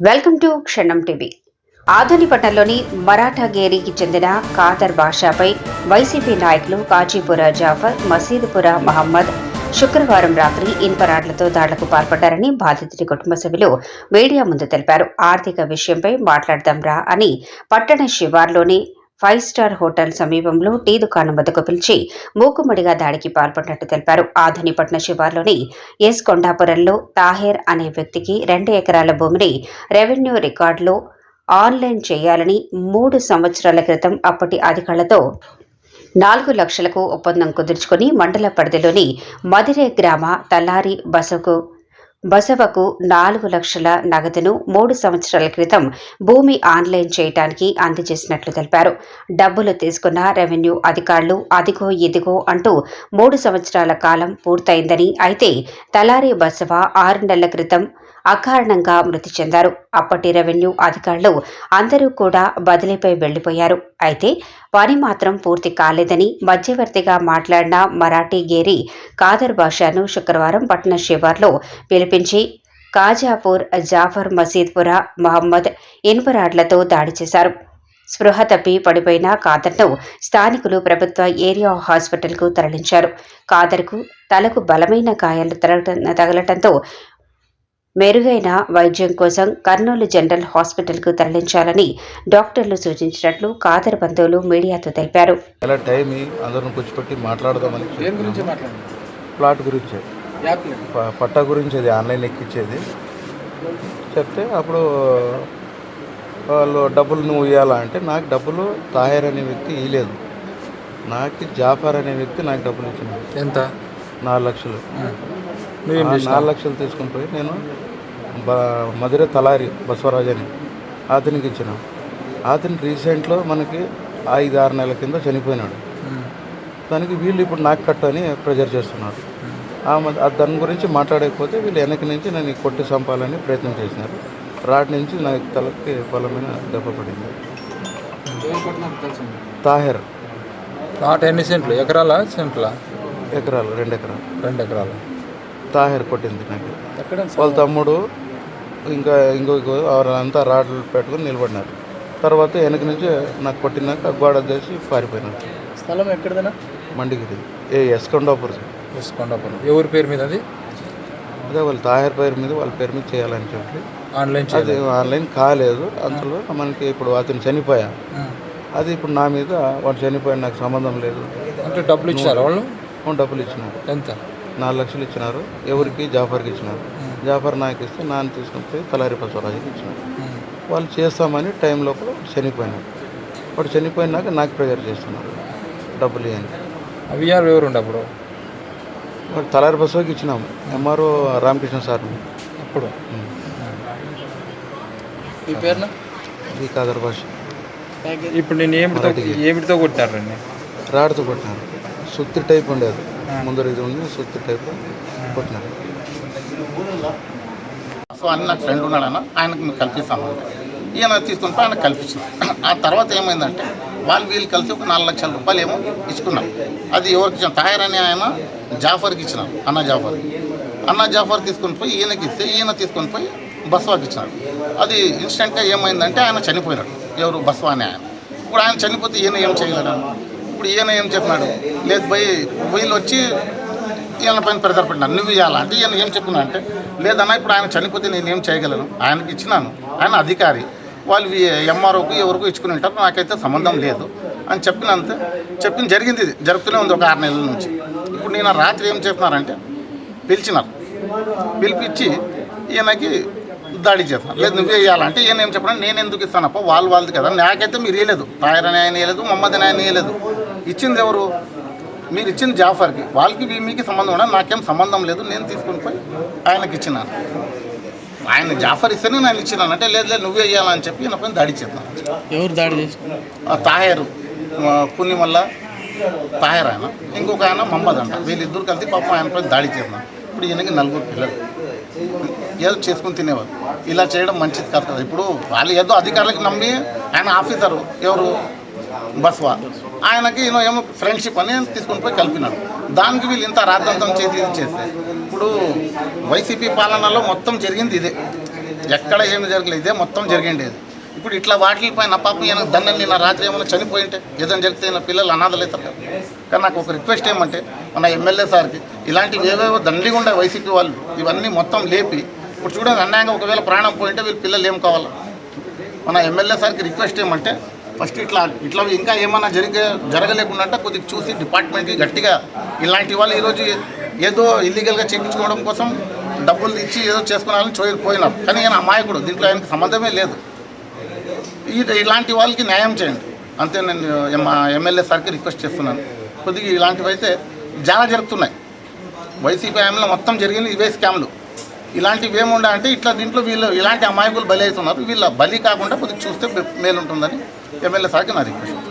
Welcome to క్షణం TV. ఆధునిపట్నంలోని మరాఠాగేరికి చెందిన Khader బాషాపై YCP నాయకులు కాజీపుర జాఫర్, మసీదుపుర మహమ్మద్ శుక్రవారం రాత్రి ఇనుపరాడ్లతో దాడులకు పాల్పడ్డారని బాధితుడి కుటుంబ సభ్యులు మీడియా ముందు తెలిపారు. ఆర్థిక విషయంపై మాట్లాడదాంరా అని పట్టణ శివార్లోని 5 స్టార్ హోటల్ సమీపంలో టీ దుకాణం వద్దకు పిలిచి మూకుమ్మడిగా దాడికి పాల్పడినట్టు తెలిపారు. ఆధునిపట్న శివార్లోని ఎస్ కొండాపురంలో తాహెర్ అనే వ్యక్తికి 2 ఎకరాల భూమిని రెవెన్యూ రికార్డులో ఆన్లైన్ చేయాలని 3 సంవత్సరాల క్రితం అప్పటి అధికారులతో 4 లక్షలకు ఒప్పందం కుదుర్చుకుని మండల పరిధిలోని మదిరే గ్రామ తలారి బసవకు 4 లక్షల నగదును 3 సంవత్సరాల క్రితం భూమి ఆన్లైన్ చేయడానికి అందజేసినట్లు తెలిపారు. డబ్బులు తీసుకున్న రెవెన్యూ అధికారులు అదిగో ఇదిగో అంటూ 3 సంవత్సరాల కాలం పూర్తయిందని, అయితే తలారి బసవ 6 నెలల క్రితం అకారణంగా మృతి చెందారు. అప్పటి రెవెన్యూ అధికారులు అందరూ కూడా బదిలీపై వెళ్లిపోయారు. అయితే పని మాత్రం పూర్తి కాలేదని మధ్యవర్తిగా మాట్లాడిన మరాఠీగేరి ఖాదర్ బాషాను శుక్రవారం పట్టణ శివార్లో పిలిపించి కాజాపూర్ జాఫర్, మసీద్పుర మహమ్మద్ ఇనుపరాడ్లతో దాడి చేశారు. స్పృహ తప్పి పడిపోయిన ఖాదర్ను స్థానికులు ప్రభుత్వ ఏరియా హాస్పిటల్కు తరలించారు. ఖాదర్కు తలకు బలమైన గాయాలు తగలటంతో మెరుగైన వైద్యం కోసం కర్నూలు జనరల్ హాస్పిటల్కు తరలించాలని డాక్టర్లు సూచించినట్లు ఖాదర్ బంధువులు మీడియాతో తెలిపారు. ప్లాట్ గురించి, పట్టా గురించి, అది ఆన్లైన్ ఎక్కించేది చెప్తే అప్పుడు వాళ్ళు డబ్బులు నువ్వు ఇవ్వాలా అంటే నాకు డబ్బులు తాహెర్ అనే వ్యక్తి ఇవ్వలేదు, నాకు జాఫర్ అనే వ్యక్తి నాకు డబ్బులు ఇచ్చినాడు. ఎంత? 4 లక్షలు. 4 లక్షలు తీసుకుని పోయి నేను మధుర తలారి బసవరాజు అని అతనికి ఇచ్చినాం. అతను రీసెంట్లో మనకి 5-6 నెలల కింద చనిపోయినాడు. దానికి వీళ్ళు ఇప్పుడు నాకు కట్టని ప్రెజర్ చేస్తున్నారు. దాని గురించి మాట్లాడకపోతే వీళ్ళు వెనక నుంచి నన్ను కొట్టి చంపాలని ప్రయత్నం చేసినారు. రాడ్ నుంచి నాకు తలకి బలమైన దెబ్బ పడింది. తాహెర్. ప్లాట్ ఎన్ని సెంట్లు? ఎకరాలా సెంట్లా? ఎకరాలు, 2 ఎకరాలు. 2 ఎకరాలు. తాహెర్ కొట్టింది నాకు. వాళ్ళ తమ్ముడు ఇంకో అంతా రాడ్లు పెట్టుకుని నిలబడినారు. తర్వాత వెనక నుంచి నాకు కొట్టినాక గోడ చేసి పారిపోయినారు. స్థలం ఎక్కడదనా? మండిగిరి, ఎస్ కొండాపురం. ఎవరి పేరు మీద? అది అదే వాళ్ళ తాహెర్ పేరు మీద, వాళ్ళ పేరు మీద చేయాలని చెప్పి అది ఆన్లైన్ కాలేదు. అందులో మనకి ఇప్పుడు అతను చనిపోయా, అది ఇప్పుడు నా మీద వాడు చనిపోయిన నాకు సంబంధం లేదు అంటే డబ్బులు ఇచ్చారు వాళ్ళు? డబ్బులు ఇచ్చినారు. ఎంత? 4 లక్షలు ఇచ్చినారు. ఎవరికి? జాఫర్కి ఇచ్చినారు. జాఫర్ నాకు ఇస్తే నాన్న తీసుకుని పోయి తలారి బసవరాజుకి ఇచ్చినారు. వాళ్ళు చేస్తామని టైం లోపల చనిపోయినారు. వాడు చనిపోయినాక నాకు ప్రెజర్ చేస్తున్నారు డబ్బులు ఇవ్వని. అవి ఎవరు అప్పుడు? వాడు తలారి బసవకి ఇచ్చినాము, ఎంఆర్ఓ రామకృష్ణ సార్. అప్పుడు ఈ పేరున ఈ ఖాదర్ భాష. ఇప్పుడు నేను ఏమిటితో కొట్టారండి? రాడ్తో కొట్టినారు. సుత్తి టైప్ ఉండేది ముందర, ఇది ఉంది సుత్తి టైప్ కొట్టినారు. సో అని నాకు ఫ్రెండ్ ఉన్నాడన్న, ఆయనకు మేము కల్పిస్తామంటే ఈయన తీసుకుని ఆయన కల్పించాం. ఆ తర్వాత ఏమైందంటే వీళ్ళు కలిసి ఒక 4 లక్షల రూపాయలు ఏమో ఇచ్చుకున్నాం. అది ఎవరికి ఇచ్చిన? తాహెర్ అని ఆయన జాఫర్కి ఇచ్చినారు. అన్న జాఫర్ తీసుకొని పోయి ఈయనకి ఇస్తే ఈయన తీసుకొని పోయి బస్వాకి ఇచ్చినాడు. అది ఇన్స్టెంట్గా ఏమైందంటే ఆయన చనిపోయినాడు. ఎవరు? బస్వా అని ఆయన. ఇప్పుడు ఆయన చనిపోతే ఈయన ఏం చేయగలడు? ఇప్పుడు ఈయన ఏం చెప్పినాడు? లేదు వీళ్ళు వచ్చి ఈయన పైన ప్రెజర్ పెట్టినాను, నువ్వు ఇవ్వాలంటే ఈయన ఏం చెప్పినా అంటే, లేదన్నా ఇప్పుడు ఆయన చనిపోతే నేను ఏం చేయగలను, ఆయనకి ఇచ్చినాను, ఆయన అధికారి, వాళ్ళు ఎంఆర్ఓకి ఎవరికి ఇచ్చుకుని ఉంటారు, నాకైతే సంబంధం లేదు అని చెప్పింది జరిగింది. ఇది జరుగుతూనే ఉంది ఒక 6 నెలల నుంచి. ఇప్పుడు నేను రాత్రి ఏం చెప్పినారంటే పిలిపించి ఈయనకి దాడి చేస్తున్నారు. లేదు నువ్వే ఇవ్వాలంటే ఈయన ఏం చెప్పినా, నేను ఎందుకు ఇస్తానప్ప, వాళ్ళది కదా, నాకైతే మీరు ఇవ్వలేదు, తాహెర్ అని ఆయన ఇవ్వలేదు, మహమ్మద్ అని ఆయన ఇవ్వలేదు. ఇచ్చింది ఎవరు? మీరు ఇచ్చింది జాఫర్కి, వాళ్ళకి మీకు సంబంధం ఉండదు, నాకేం సంబంధం లేదు, నేను తీసుకుని పోయి ఆయనకి ఇచ్చినాను. ఆయన జాఫర్ ఇస్తేనే నేను ఇచ్చినాను అంటే, లేదు నువ్వే ఇవ్వాలని చెప్పి ఈయన పైన దాడి చేస్తున్నాను. ఎవరు దాడి చేసి? తాహెర్ పుణ్యమల్ల తాహెర్ ఆయన, ఇంకొక ఆయన మహమ్మద్ అంట, వీళ్ళిద్దరు కలిసి పాపం ఆయన పైన దాడి చేస్తున్నాను. ఇప్పుడు ఈయనకి 4 పిల్లలు, ఏదో చేసుకుని తినేవారు. ఇలా చేయడం మంచిది కాదు కదా. ఇప్పుడు వాళ్ళు ఏదో అధికారులకు నమ్మి ఆయన ఆఫీసరు ఎవరు? బస్వా, ఆయనకి ఏమో ఫ్రెండ్షిప్ అని తీసుకొని పోయి కలిపినాడు. దానికి వీళ్ళు ఇంత రాద్ధాంతం చేసి ఇది చేస్తే ఇప్పుడు వైసీపీ పాలనలో మొత్తం జరిగింది ఇదే. ఎక్కడ ఏమి జరగలేదు, ఇదే మొత్తం జరిగిండేది. ఇప్పుడు ఇట్లా వాటిపైన పాపం ఈయన దండని నిన్న రాత్రి ఏమైనా చనిపోయింటే ఏదైనా జరిగితే ఈయన పిల్లలు అనాథలు అవుతారు కదా. కానీ నాకు ఒక రిక్వెస్ట్ ఏమంటే మన ఎమ్మెల్యే సార్కి ఇలాంటివి ఏవేవో దండిగా ఉండే వైసీపీ వాళ్ళు ఇవన్నీ మొత్తం లేపి ఇప్పుడు చూడండి అన్యాయంగా ఒకవేళ ప్రాణం పోయింటే వీళ్ళు పిల్లలు ఏం కావాలి. మన ఎమ్మెల్యే సార్కి రిక్వెస్ట్ ఏమంటే ఫస్ట్ ఇట్లా ఇంకా ఏమైనా జరగలేకుండా అంటే కొద్దిగా చూసి డిపార్ట్మెంట్కి గట్టిగా ఇలాంటి వాళ్ళు ఈరోజు ఏదో ఇల్లీగల్గా చేయించుకోవడం కోసం డబ్బులు ఇచ్చి ఏదో చేసుకోవాలని పోయినారు. కానీ ఆయన అమాయకుడు, దీంట్లో ఆయనకి సంబంధమే లేదు. ఇలాంటి వాళ్ళకి న్యాయం చేయండి అంతే. నేను మా ఎమ్మెల్యే సార్కి రిక్వెస్ట్ చేస్తున్నాను. కొద్దిగా ఇలాంటివి అయితే చాలా జరుగుతున్నాయి. వైసీపీ హయాంలో మొత్తం జరిగింది ఇవే స్కామ్లు. ఇలాంటివి ఏముండా అంటే దీంట్లో వీళ్ళు ఇలాంటి అమాయకులు బలి అవుతున్నారు. వీళ్ళ బలి కాకుండా కొద్దిగా చూస్తే మేలుంటుందని ఎమ్మెల్యే సార్కి నా రిక్వెస్ట్.